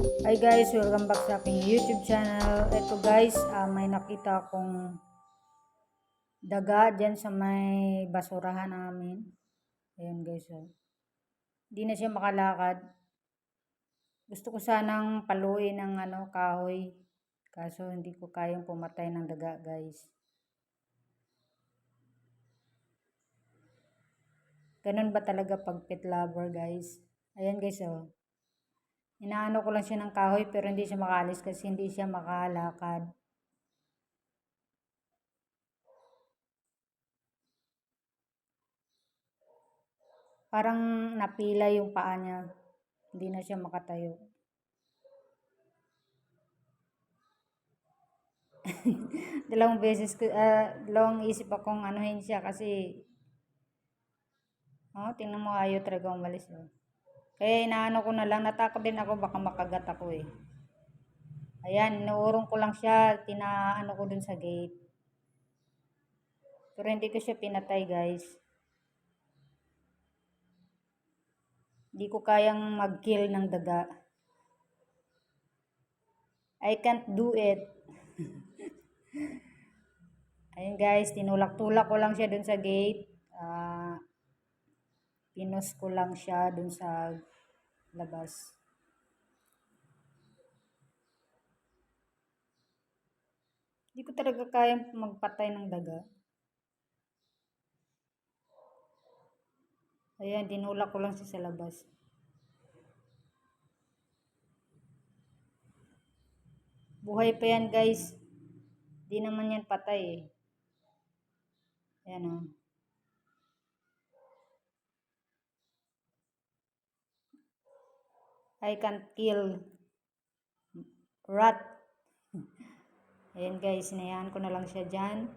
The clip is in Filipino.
Hi guys, welcome back sa aking YouTube channel. Ito guys, may nakita akong daga dyan sa may basurahan namin. Ayan guys, oh. Hindi na siya makalakad. Gusto ko sanang paluin ng kahoy. Kaso hindi ko kayang pumatay ng daga guys. Ganun ba talaga pag pet lover guys? Ayan guys, oh. Inaano ko lang siya ng kahoy pero hindi siya makaalis kasi hindi siya makalakad. Parang napila yung paa niya. Hindi na siya makatayo. Dalawang isip akong anuhin siya kasi, tingnan mo ayaw talaga umalis. Oh. Kaya inaano ko na lang, natakot din ako baka makagat ako eh. Ayan, inuurong ko lang siya, tinaano ko dun sa gate. Pero hindi ko siya pinatay guys. Hindi ko kayang mag-kill ng daga. I can't do it. Ayun guys, tinulak-tulak ko lang siya dun sa gate. Pinos ko lang siya dun sa labas. Hindi ko talaga kayang magpatay ng daga. Ayan, tinulak ko lang siya sa labas. Buhay pa yan guys. Di naman yan patay eh. Ayan o. I can't kill rat. Ayan guys, sinayaan ko na lang siya dyan.